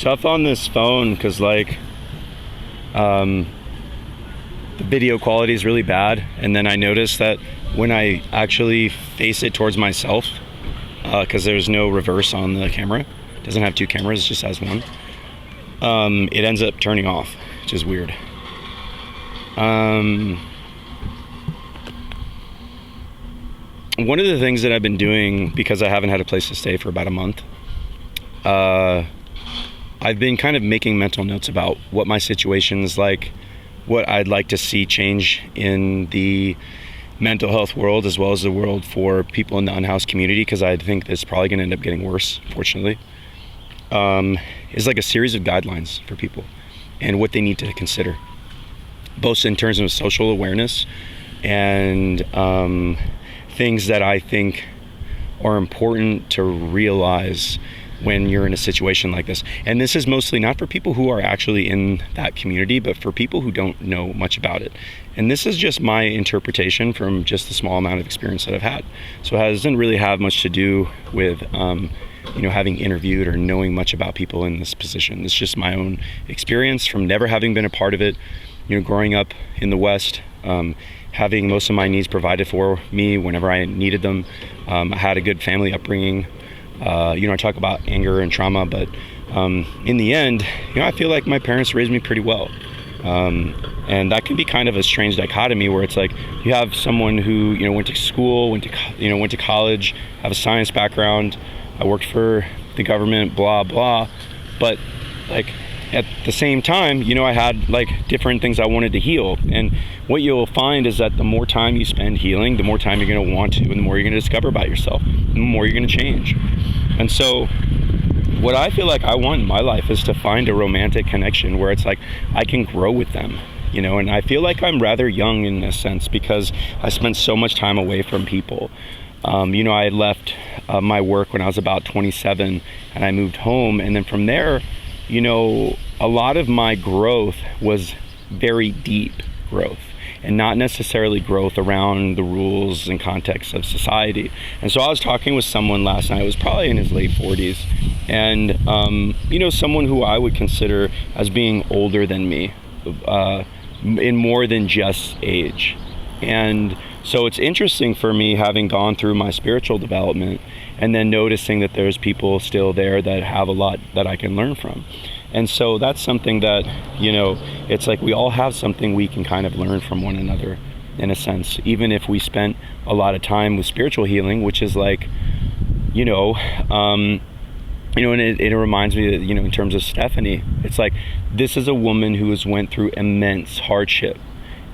tough on this phone because like the video quality is really bad, and then I noticed that when I actually face it towards myself, because there's no reverse on the camera, it doesn't have two cameras, it just has one, it ends up turning off, which is weird. One of the things that I've been doing, because I haven't had a place to stay for about a month, I've been kind of making mental notes about what my situation is like, what I'd like to see change in the mental health world as well as the world for people in the unhoused community, because I think it's probably going to end up getting worse, fortunately. Is like a series of guidelines for people and what they need to consider, both in terms of social awareness and things that I think are important to realize when you're in a situation like this. And this is mostly not for people who are actually in that community, but for people who don't know much about it. And this is just my interpretation from just the small amount of experience that I've had. So it doesn't really have much to do with having interviewed or knowing much about people in this position. It's just my own experience from never having been a part of it, growing up in the West, having most of my needs provided for me whenever I needed them. I had a good family upbringing. I talk about anger and trauma, but in the end, I feel like my parents raised me pretty well. And that can be kind of a strange dichotomy where it's like you have someone who, went to school, went to college, have a science background. I worked for the government, blah, blah. But like at the same time, I had like different things I wanted to heal. And what you'll find is that the more time you spend healing, the more time you're going to want to, and the more you're going to discover about yourself, the more you're going to change. And so what I feel like I want in my life is to find a romantic connection where it's like I can grow with them, and I feel like I'm rather young in this sense because I spent so much time away from people. I had left my work when I was about 27 and I moved home. And then from there, a lot of my growth was very deep growth and not necessarily growth around the rules and context of society. And so I was talking with someone last night, it was probably in his late 40s, and someone who I would consider as being older than me in more than just age. And so it's interesting for me, having gone through my spiritual development and then noticing that there's people still there that have a lot that I can learn from. And so that's something that, it's like we all have something we can kind of learn from one another in a sense, even if we spent a lot of time with spiritual healing, which is like, and it reminds me that, in terms of Stephanie, it's like, this is a woman who has went through immense hardship,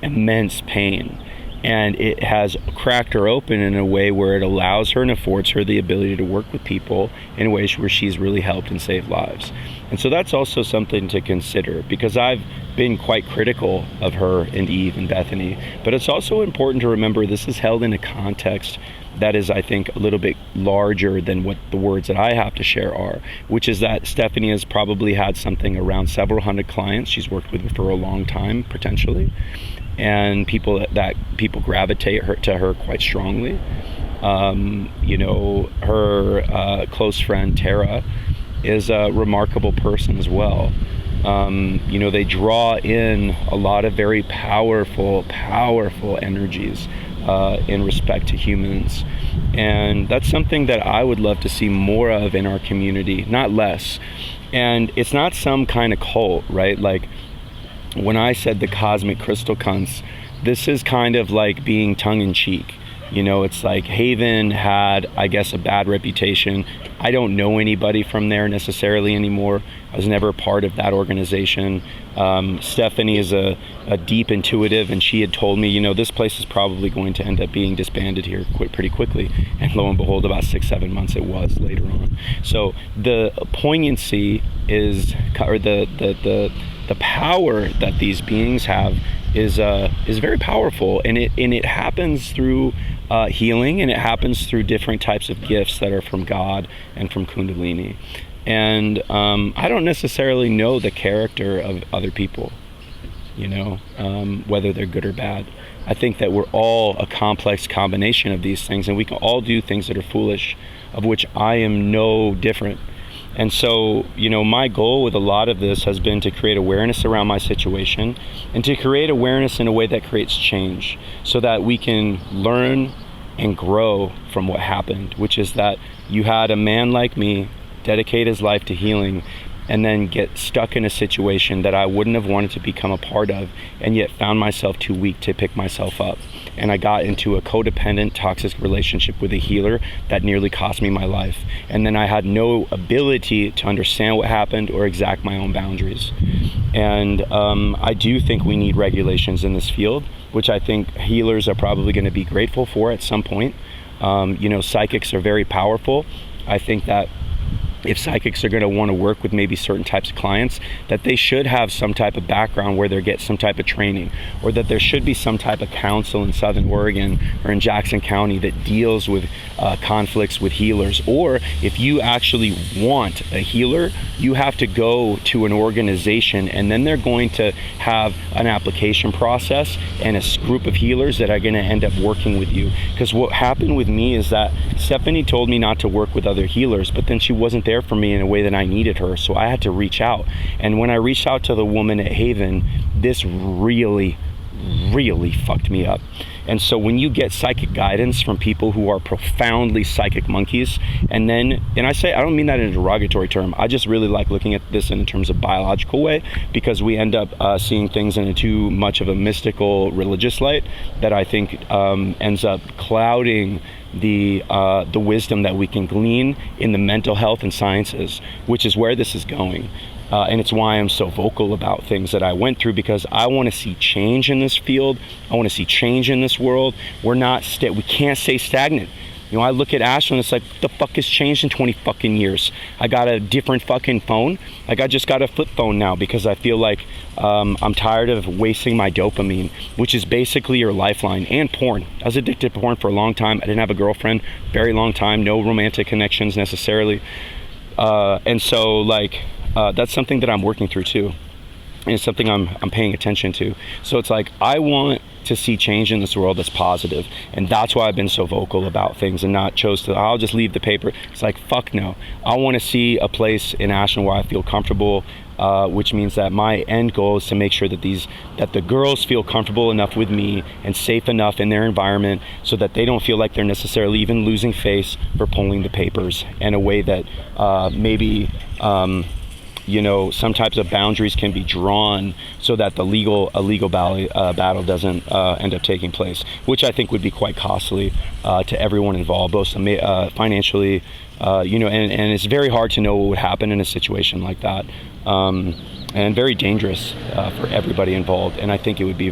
immense pain. And it has cracked her open in a way where it allows her and affords her the ability to work with people in ways where she's really helped and saved lives. And so that's also something to consider, because I've been quite critical of her and Eve and Bethany. But it's also important to remember this is held in a context that is, I think, a little bit larger than what the words that I have to share are, which is that Stephanie has probably had something around several hundred clients she's worked with for a long time, potentially. And people gravitate to her quite strongly. Her close friend Tara is a remarkable person as well. They draw in a lot of very powerful energies in respect to humans. And that's something that I would love to see more of in our community, not less. And it's not some kind of cult, right? Like, when I said the cosmic crystal cunts, this is kind of like being tongue-in-cheek. It's like Haven had, I guess, a bad reputation. I don't know anybody from there necessarily anymore. I was never part of that organization. Stephanie is a deep intuitive, and she had told me, this place is probably going to end up being disbanded here pretty quickly. And lo and behold, about 6-7 months it was later on. So the poignancy is, or the power that these beings have is very powerful, and it happens through healing, and it happens through different types of gifts that are from God and from Kundalini. And I don't necessarily know the character of other people, whether they're good or bad. I think that we're all a complex combination of these things, and we can all do things that are foolish, of which I am no different. And so, my goal with a lot of this has been to create awareness around my situation and to create awareness in a way that creates change so that we can learn and grow from what happened, which is that you had a man like me dedicate his life to healing and then get stuck in a situation that I wouldn't have wanted to become a part of, and yet found myself too weak to pick myself up. And I got into a codependent, toxic relationship with a healer that nearly cost me my life. And then I had no ability to understand what happened or exact my own boundaries. And I do think we need regulations in this field, which I think healers are probably going to be grateful for at some point. Psychics are very powerful. I think that if psychics are going to want to work with maybe certain types of clients, that they should have some type of background where they get some type of training, or that there should be some type of council in Southern Oregon or in Jackson County that deals with conflicts with healers. Or if you actually want a healer, you have to go to an organization, and then they're going to have an application process and a group of healers that are going to end up working with you. Because what happened with me is that Stephanie told me not to work with other healers, but then she wasn't there for me in a way that I needed her, so I had to reach out. And when I reached out to the woman at Haven, this really fucked me up. And so when you get psychic guidance from people who are profoundly psychic monkeys, and I don't mean that in a derogatory term, I just really like looking at this in terms of biological way, because we end up seeing things in a too much of a mystical religious light that I think ends up clouding the wisdom that we can glean in the mental health and sciences, which is where this is going. And it's why I'm so vocal about things that I went through, because I want to see change in this field. I want to see change in this world. We can't stay stagnant. I look at Ashlyn, it's like, what the fuck has changed in 20 fucking years? I got a different fucking phone. Like, I just got a flip phone now because I feel like I'm tired of wasting my dopamine, which is basically your lifeline, and porn. I was addicted to porn for a long time. I didn't have a girlfriend, very long time, no romantic connections necessarily. And so, that's something that I'm working through too. And it's something I'm paying attention to. So it's like, I want to see change in this world that's positive. And that's why I've been so vocal about things and not I'll just leave the paper. It's like, fuck no. I want to see a place in Ashland where I feel comfortable, which means that my end goal is to make sure that the girls feel comfortable enough with me and safe enough in their environment so that they don't feel like they're necessarily even losing face for pulling the papers in a way that maybe some types of boundaries can be drawn so that a legal battle doesn't end up taking place, which I think would be quite costly to everyone involved, both financially, and it's very hard to know what would happen in a situation like that. And very dangerous for everybody involved. And I think it would be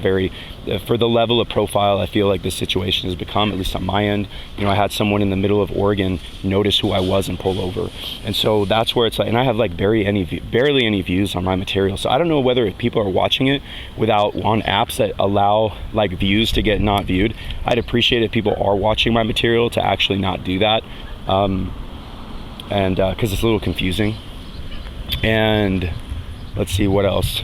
for the level of profile I feel like this situation has become, at least on my end. I had someone in the middle of Oregon notice who I was and pull over. And so that's where it's like, and I have barely any views on my material. So I don't know whether people are watching it on apps that allow views to get not viewed. I'd appreciate if people are watching my material to actually not do that. Because it's a little confusing. And let's see what else.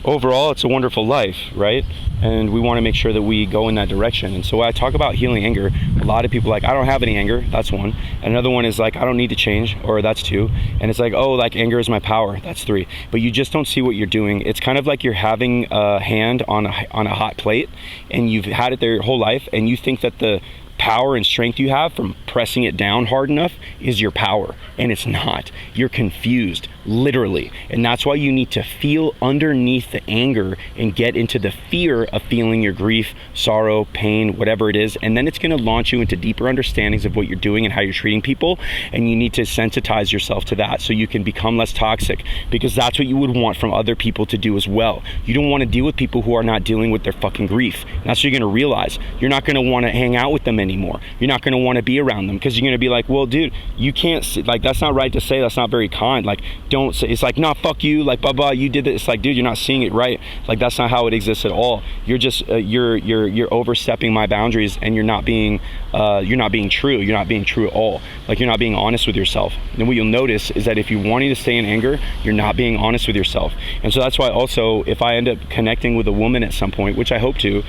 Overall, it's a wonderful life, right? And we want to make sure that we go in that direction. And so when I talk about healing anger, a lot of people I don't have any anger. That's one. And another one is I don't need to change, or that's two. And it's anger is my power. That's three. But you just don't see what you're doing. It's kind of like you're having a hand on a hot plate, and you've had it there your whole life, and you think that the power and strength you have from pressing it down hard enough is your power, and it's not. You're confused, literally. And that's why you need to feel underneath the anger and get into the fear of feeling your grief, sorrow, pain, whatever it is. And then it's going to launch you into deeper understandings of what you're doing and how you're treating people. And you need to sensitize yourself to that so you can become less toxic, because that's what you would want from other people to do as well. You don't want to deal with people who are not dealing with their fucking grief. And that's what you're going to realize. You're not going to want to hang out with them anymore. You're not going to want to be around them, because you're going to be like, well, dude, you can't, that's not right to say. That's not very kind. Don't say. It's nah, fuck you. Blah blah. You did it. It's dude, you're not seeing it right. That's not how it exists at all. You're just you're overstepping my boundaries, and you're not being true. You're not being true at all. You're not being honest with yourself. And what you'll notice is that if you're wanting to stay in anger, you're not being honest with yourself. And so that's why also, if I end up connecting with a woman at some point, which I hope to,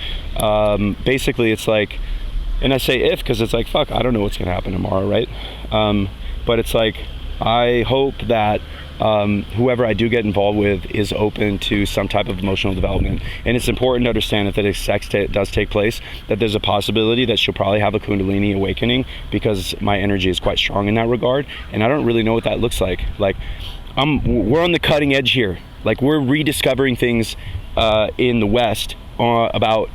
basically it's And I say if because it's like, fuck, I don't know what's going to happen tomorrow, right? But it's like, I hope that whoever I do get involved with is open to some type of emotional development. And it's important to understand that if sex does take place, that there's a possibility that she'll probably have a Kundalini awakening, because my energy is quite strong in that regard. And I don't really know what that looks like. Like, we're on the cutting edge here. Like, we're rediscovering things in the West about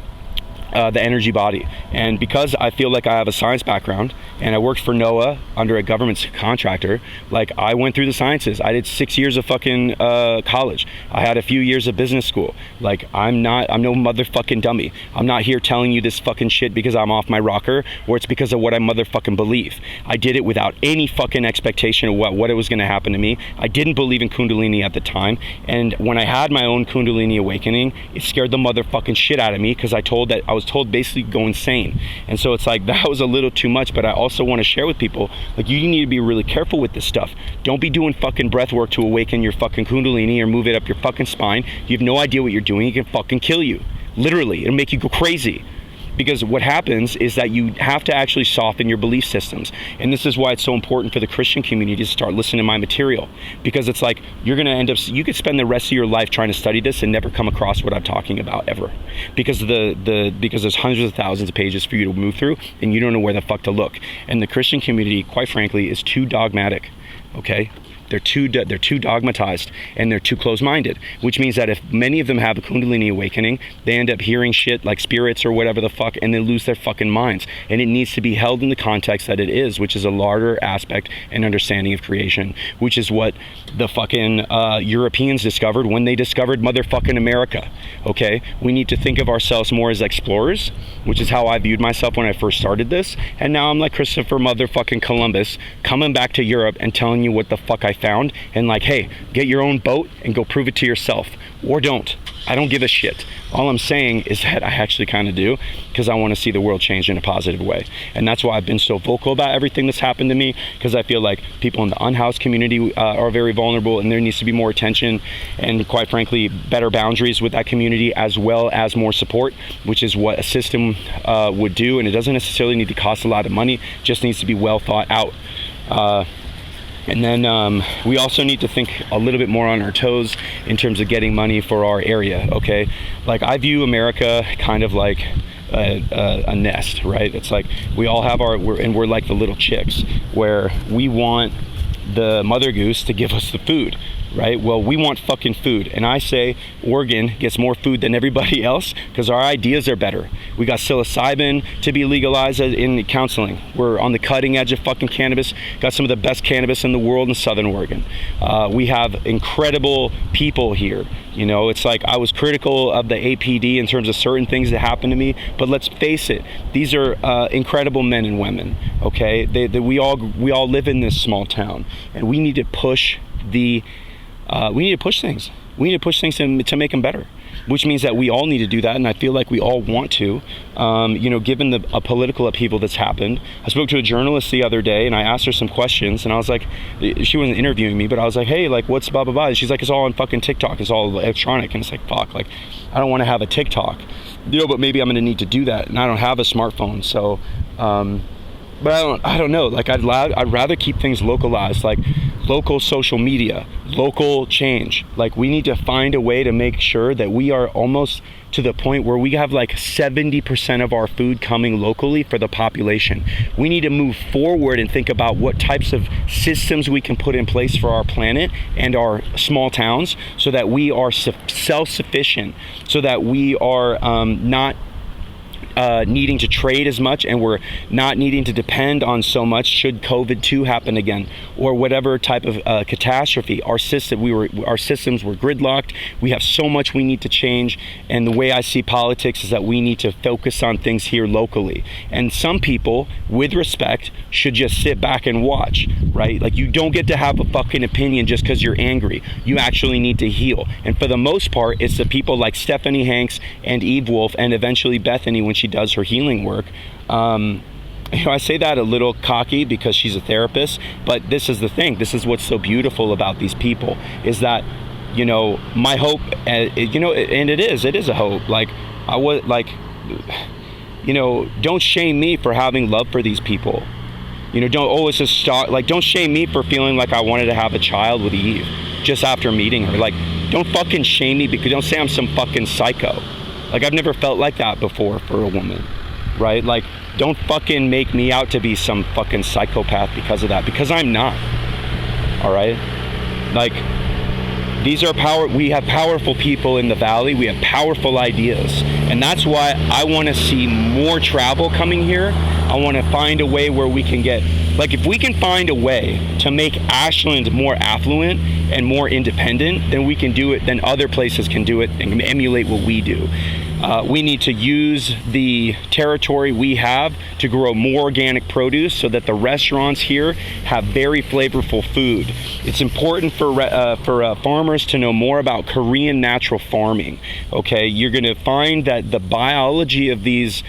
the energy body. And because I feel like I have a science background and I worked for NOAA under a government contractor, like, I went through the sciences. I did 6 years of fucking college. I had a few years of business school. Like, I'm no motherfucking dummy. I'm not here telling you this fucking shit because I'm off my rocker or it's because of what I motherfucking believe. I did it without any fucking expectation of what it was going to happen to me. I didn't believe in Kundalini at the time, and when I had my own Kundalini awakening, it scared the motherfucking shit out of me, because I was told basically go insane. And so it's like, that was a little too much. But I also want to share with people, like, you need to be really careful with this stuff. Don't be doing fucking breath work to awaken your fucking Kundalini or move it up your fucking spine. You have no idea what you're doing. It can fucking kill you. Literally, it'll make you go crazy. Because what happens is that you have to actually soften your belief systems. And this is why it's so important for the Christian community to start listening to my material. Because it's like, you're going to end up, you could spend the rest of your life trying to study this and never come across what I'm talking about ever. Because because there's hundreds of thousands of pages for you to move through, and you don't know where the fuck to look. And the Christian community, quite frankly, is too dogmatic. Okay? They're too dogmatized, and they're too closed-minded, which means that if many of them have a Kundalini awakening, they end up hearing shit like spirits or whatever the fuck, and they lose their fucking minds. And it needs to be held in the context that it is, which is a larger aspect and understanding of creation, which is what the fucking Europeans discovered when they discovered motherfucking America. Okay? We need to think of ourselves more as explorers, which is how I viewed myself when I first started this. And now I'm like Christopher motherfucking Columbus, coming back to Europe and telling you what the fuck I found, and like, hey, get your own boat and go prove it to yourself, or don't. I don't give a shit. All I'm saying is that I actually kind of do, because I want to see the world change in a positive way. And that's why I've been so vocal about everything that's happened to me, because I feel like people in the unhoused community are very vulnerable, and there needs to be more attention and, quite frankly, better boundaries with that community, as well as more support, which is what a system would do. And it doesn't necessarily need to cost a lot of money, just needs to be well thought out. And then we also need to think a little bit more on our toes in terms of getting money for our area, okay? Like, I view America kind of like a nest, right? It's like, we all have we're like the little chicks, where we want the mother goose to give us the food, right? Well, we want fucking food. And I say Oregon gets more food than everybody else because our ideas are better. We got psilocybin to be legalized in counseling. We're on the cutting edge of fucking cannabis. Got some of the best cannabis in the world in Southern Oregon. We have incredible people here. You know, it's like, I was critical of the APD in terms of certain things that happened to me, but let's face it, these are incredible men and women, okay? We all live in this small town, and we need to push things. We need to push things to make them better, which means that we all need to do that. And I feel like we all want to, given the political upheaval that's happened. I spoke to a journalist the other day, and I asked her some questions, and I was like, she wasn't interviewing me, but I was like, hey, like, what's blah, blah, blah. And she's like, it's all on fucking TikTok. It's all electronic. And it's like, fuck, like, I don't want to have a TikTok, but maybe I'm going to need to do that. And I don't have a smartphone. So, but I don't know. Like, I'd rather keep things localized, like local social media, local change. Like, we need to find a way to make sure that we are almost to the point where we have like 70% of our food coming locally for the population. We need to move forward and think about what types of systems we can put in place for our planet and our small towns, so that we are self-sufficient, so that we are not needing to trade as much, and we're not needing to depend on so much should COVID-2 happen again, or whatever type of catastrophe. Our systems were gridlocked. We have so much we need to change, and the way I see politics is that we need to focus on things here locally. And some people, with respect, should just sit back and watch, right? Like, you don't get to have a fucking opinion just because you're angry. You actually need to heal. And for the most part, it's the people like Stephanie Hanks and Eve Wolf, and eventually Bethany when she does her healing work. I say that a little cocky because she's a therapist, but this is the thing. This is what's so beautiful about these people, is that, my hope, and it is a hope. Like, don't shame me for having love for these people. Don't always just start, don't shame me for feeling like I wanted to have a child with Eve just after meeting her. Don't fucking shame me, because don't say I'm some fucking psycho. I've never felt like that before for a woman, right? Don't fucking make me out to be some fucking psychopath because of that, because I'm not. All right? We have powerful people in the Valley. We have powerful ideas. And that's why I want to see more travel coming here. I want to find a way where we can get, if we can find a way to make Ashland more affluent and more independent, then we can do it, then other places can do it and emulate what we do. We need to use the territory we have to grow more organic produce so that the restaurants here have very flavorful food. It's important for farmers to know more about Korean natural farming. Okay, you're going to find that the biology of these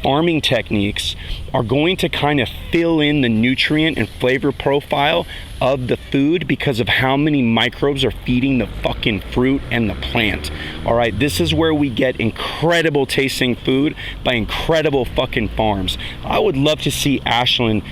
farming techniques are going to kind of fill in the nutrient and flavor profile of the food because of how many microbes are feeding the fucking fruit and the plant. All right, this is where we get incredible tasting food by incredible fucking farms. I would love to see Ashland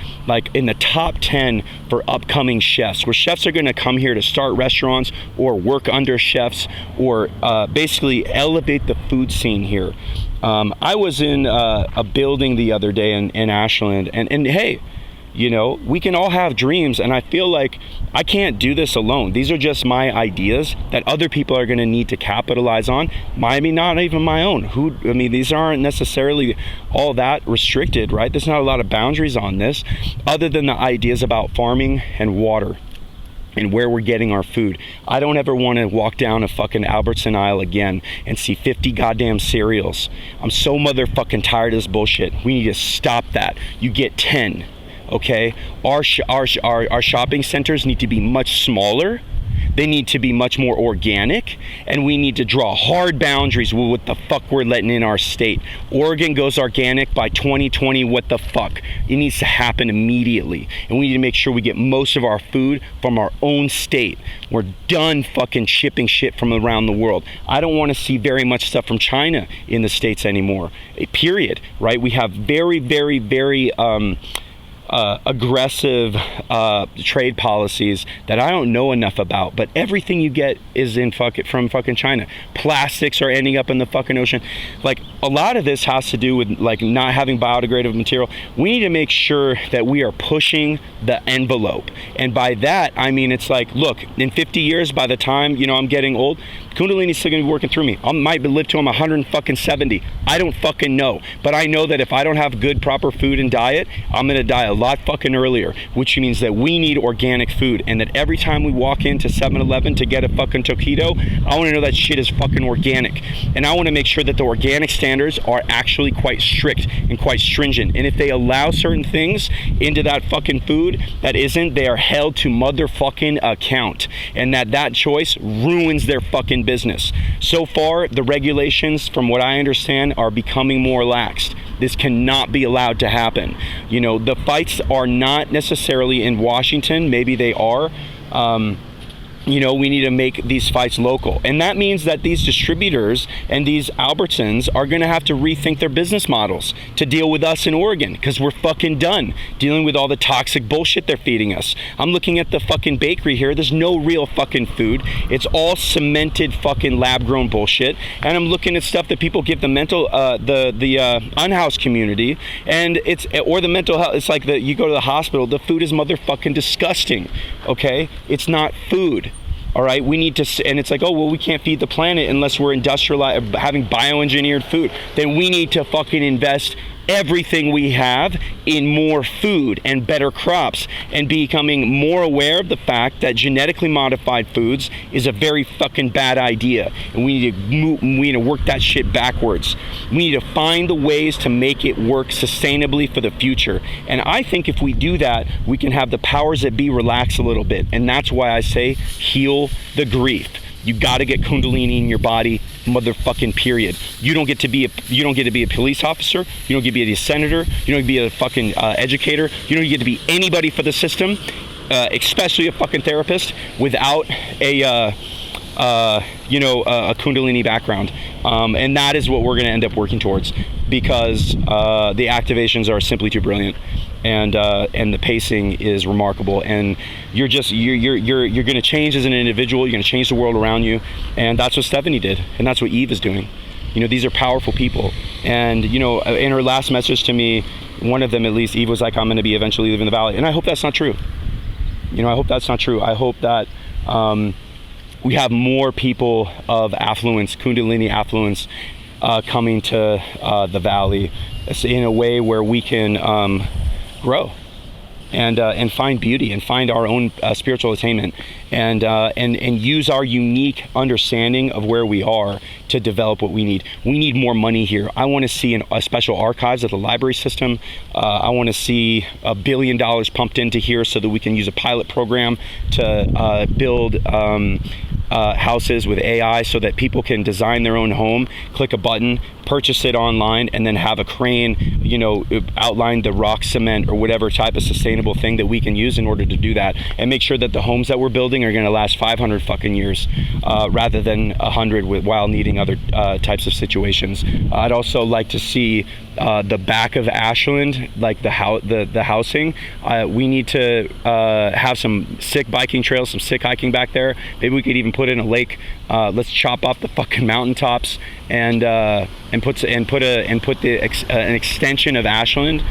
in the top 10 for upcoming chefs, where chefs are going to come here to start restaurants or work under chefs or basically elevate the food scene here. I was in a building the other day in Ashland, and hey, we can all have dreams, and I feel like I can't do this alone. These are just my ideas that other people are going to need to capitalize on. Maybe not even my own. These aren't necessarily all that restricted, right? There's not a lot of boundaries on this, other than the ideas about farming and water and where we're getting our food. I don't ever want to walk down a fucking Albertson aisle again and see 50 goddamn cereals. I'm so motherfucking tired of this bullshit. We need to stop that. You get 10. Okay, our shopping centers need to be much smaller. They need to be much more organic, and we need to draw hard boundaries with what the fuck we're letting in our state. Oregon goes organic by 2020. What the fuck? It needs to happen immediately, and we need to make sure we get most of our food from our own state. We're done fucking shipping shit from around the world. I don't want to see very much stuff from China in the States anymore. Period. Right? We have very, very, very aggressive trade policies that I don't know enough about, but everything you get is from fucking China. Plastics are ending up in the fucking ocean. A lot of this has to do with not having biodegradable material. We need to make sure that we are pushing the envelope, and by that I mean it's look, in 50 years, by the time I'm getting old, Kundalini's still gonna be working through me. I might live to 170. I don't fucking know. But I know that if I don't have good, proper food and diet, I'm gonna die a lot fucking earlier, which means that we need organic food, and that every time we walk into 7-Eleven to get a fucking taquito, I wanna know that shit is fucking organic. And I wanna make sure that the organic standards are actually quite strict and quite stringent. And if they allow certain things into that fucking food that isn't, they are held to motherfucking account. And that choice ruins their fucking business. So far, the regulations, from what I understand, are becoming more laxed. This cannot be allowed to happen. The fights are not necessarily in Washington. Maybe they are. We need to make these fights local. And that means that these distributors and these Albertsons are going to have to rethink their business models to deal with us in Oregon, because we're fucking done dealing with all the toxic bullshit they're feeding us. I'm looking at the fucking bakery here. There's no real fucking food. It's all cemented fucking lab-grown bullshit. And I'm looking at stuff that people give the unhoused community, and or the mental health. It's you go to the hospital, the food is motherfucking disgusting. Okay? It's not food. All right, we need to, and it's we can't feed the planet unless we're having bioengineered food. Then we need to fucking invest everything we have in more food and better crops, and becoming more aware of the fact that genetically modified foods is a very fucking bad idea, and we need to work that shit backwards. We need to find the ways to make it work sustainably for the future, and I think if we do that, we can have the powers that be relax a little bit. And that's why I say heal the grief. You got to get Kundalini in your body, motherfucking period. You don't get to be a police officer. You don't get to be a senator. You don't get to be a fucking educator. You don't get to be anybody for the system, especially a fucking therapist, without a Kundalini background. And that is what we're going to end up working towards. because the activations are simply too brilliant, and the pacing is remarkable, and you're going to change as an individual. You're going to change the world around you, and that's what Stephanie did, and that's what Eve is doing. These are powerful people, and in her last message to me, one of them at least, Eve was like, I'm going to be eventually living in the valley, and I hope that's not true. I hope that's not true. I hope that we have more people of affluence, Kundalini affluence, coming to the valley in a way where we can grow and find beauty and find our own spiritual attainment, and use our unique understanding of where we are to develop what we need. We need more money here. I want to see a special archives of the library system. I want to see $1 billion pumped into here so that we can use a pilot program to build houses with AI so that people can design their own home, click a button, purchase it online, and then have a crane, outline the rock, cement, or whatever type of sustainable thing that we can use in order to do that, and make sure that the homes that we're building are going to last 500 fucking years rather than 100 while needing other types of situations. I'd also like to see the back of Ashland, like the housing. We need to have some sick biking trails, some sick hiking back there. Maybe we could even put in a lake. Let's chop off the fucking mountaintops and put an extension of Ashland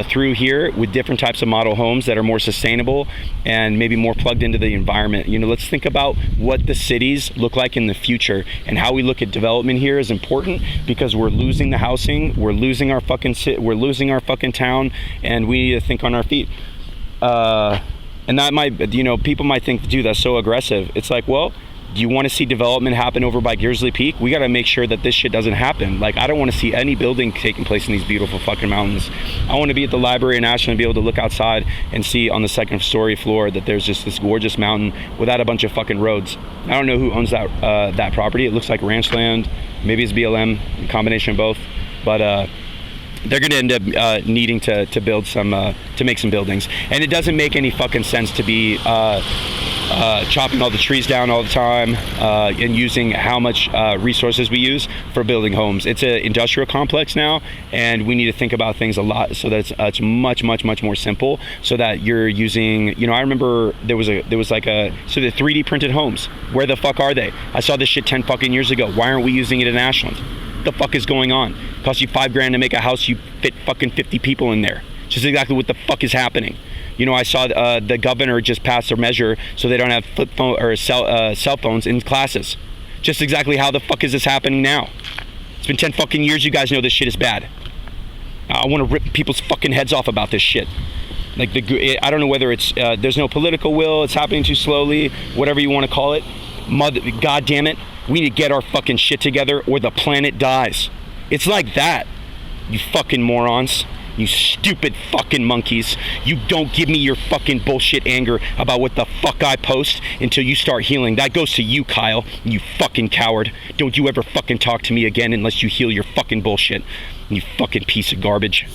through here with different types of model homes that are more sustainable and maybe more plugged into the environment. Let's think about what the cities look like in the future, and how we look at development here is important, because we're losing the housing, we're losing our fucking town, and we need to think on our feet. And that might, people might think, dude, that's so aggressive. It's like, well, do you want to see development happen over by Gearsley Peak? We got to make sure that this shit doesn't happen. Like, I don't want to see any building taking place in these beautiful fucking mountains. I want to be at the library in Ashland and be able to look outside and see on the second story floor that there's just this gorgeous mountain without a bunch of fucking roads. I don't know who owns that property. It looks like ranch land. Maybe it's BLM, a combination of both. But they're going to end up needing to build some, to make some buildings. And it doesn't make any fucking sense to be chopping all the trees down all the time and using how much resources we use for building homes. It's an industrial complex now, and we need to think about things a lot so that it's much more simple, so that you're using, I remember there was the 3D printed homes. Where the fuck are they? I saw this shit 10 fucking years ago. Why aren't we using it in Ashland? What the fuck is going on? It costs you $5,000 to make a house, you fit fucking 50 people in there. Just exactly what the fuck is happening. I saw the governor just passed a measure so they don't have flip phone or cell phones in classes. Just exactly how the fuck is this happening now? It's been 10 fucking years. You guys know this shit is bad. I want to rip people's fucking heads off about this shit. Like, I don't know whether it's there's no political will, it's happening too slowly, whatever you want to call it. God damn it, we need to get our fucking shit together or the planet dies. It's like that, you fucking morons. You stupid fucking monkeys. You don't give me your fucking bullshit anger about what the fuck I post until you start healing. That goes to you, Kyle, you fucking coward. Don't you ever fucking talk to me again unless you heal your fucking bullshit. You fucking piece of garbage.